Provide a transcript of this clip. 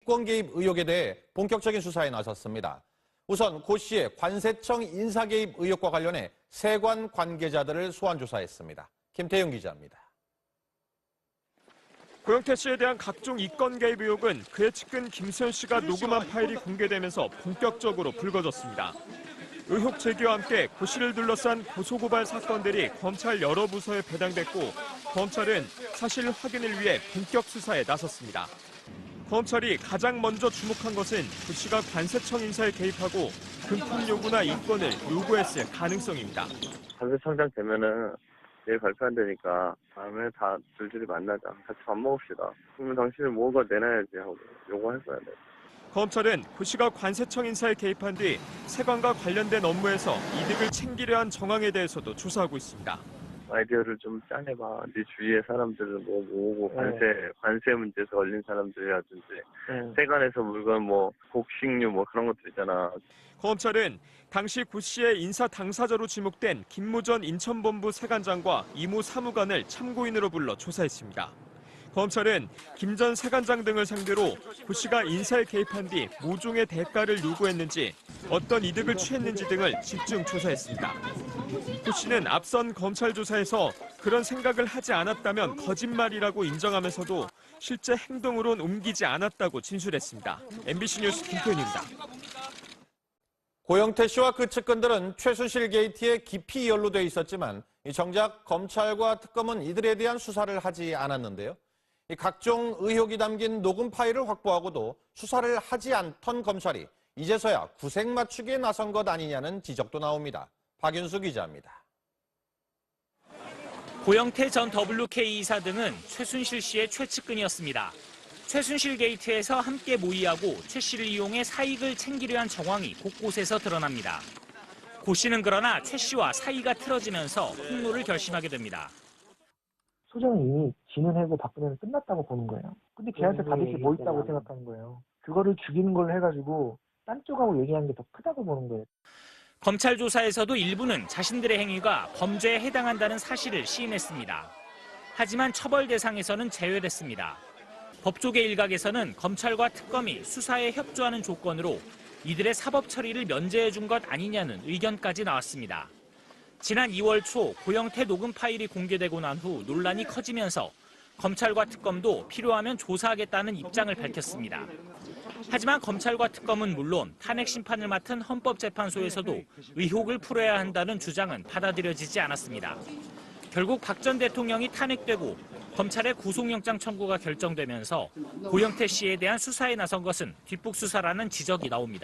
이권 개입 의혹에 대해 본격적인 수사에 나섰습니다. 우선 고 씨의 관세청 인사 개입 의혹과 관련해 세관 관계자들을 소환 조사했습니다. 김태용 기자입니다. 고영태 씨에 대한 각종 이권 개입 의혹은 그의 측근 김수현 씨가 녹음한 파일이 공개되면서 본격적으로 불거졌습니다. 의혹 제기와 함께 고 씨를 둘러싼 고소고발 사건들이 검찰 여러 부서에 배당됐고 검찰은 사실 확인을 위해 본격 수사에 나섰습니다. 검찰이 가장 먼저 주목한 것은 고 씨가 관세청 인사에 개입하고 금품 요구나 이권을 요구했을 가능성입니다. 관세청장 되면은 내일 발표한다니까 다음에 다 줄줄이 만나자. 같이 밥 먹읍시다. 그러면 당신은 뭔가 내놔야지 하고 요구할 거야. 내가. 검찰은 고 씨가 관세청 인사에 개입한 뒤 세관과 관련된 업무에서 이득을 챙기려 한 정황에 대해서도 조사하고 있습니다. 아이디어를 좀 짜내봐. 네 주위의 사람들을 뭐 모으고 관세 문제에서 걸린 사람들이라든지 세관에서 물건 뭐 곡식류 뭐 그런 것들 있잖아. 검찰은 당시 고 씨의 인사 당사자로 지목된 김무 전 인천본부 세관장과 이모 사무관을 참고인으로 불러 조사했습니다. 검찰은 김 전 세관장 등을 상대로 고 씨가 인사에 개입한 뒤 모종의 대가를 요구했는지 어떤 이득을 취했는지 등을 집중 조사했습니다. 고 씨는 앞선 검찰 조사에서 그런 생각을 하지 않았다면 거짓말이라고 인정하면서도 실제 행동으론 옮기지 않았다고 진술했습니다. MBC 뉴스 김태훈입니다. 고영태 씨와 그 측근들은 최순실 게이트에 깊이 연루돼 있었지만 정작 검찰과 특검은 이들에 대한 수사를 하지 않았는데요. 각종 의혹이 담긴 녹음 파일을 확보하고도 수사를 하지 않던 검찰이 이제서야 구색 맞추기에 나선 것 아니냐는 지적도 나옵니다. 박윤수 기자입니다. 고영태 전 WK 이사 등은 최순실 씨의 최측근이었습니다. 최순실 게이트에서 함께 모의하고 최 씨를 이용해 사익을 챙기려 한 정황이 곳곳에서 드러납니다. 고 씨는 그러나 최 씨와 사이가 틀어지면서 폭로를 결심하게 됩니다. 소정이 이미 진은하고 박근혜는 끝났다고 보는 거예요. 근데 걔한테 받을 게 뭐 있다고 생각하는 거예요. 그거를 죽이는 걸로 해가지고 딴 쪽하고 얘기하는 게 더 크다고 보는 거예요. 검찰 조사에서도 일부는 자신들의 행위가 범죄에 해당한다는 사실을 시인했습니다. 하지만 처벌 대상에서는 제외됐습니다. 법조계 일각에서는 검찰과 특검이 수사에 협조하는 조건으로 이들의 사법 처리를 면제해 준 것 아니냐는 의견까지 나왔습니다. 지난 2월 초 고영태 녹음 파일이 공개되고 난 후 논란이 커지면서 검찰과 특검도 필요하면 조사하겠다는 입장을 밝혔습니다. 하지만 검찰과 특검은 물론 탄핵 심판을 맡은 헌법재판소에서도 의혹을 풀어야 한다는 주장은 받아들여지지 않았습니다. 결국 박 전 대통령이 탄핵되고 검찰의 구속영장 청구가 결정되면서 고영태 씨에 대한 수사에 나선 것은 뒷북 수사라는 지적이 나옵니다.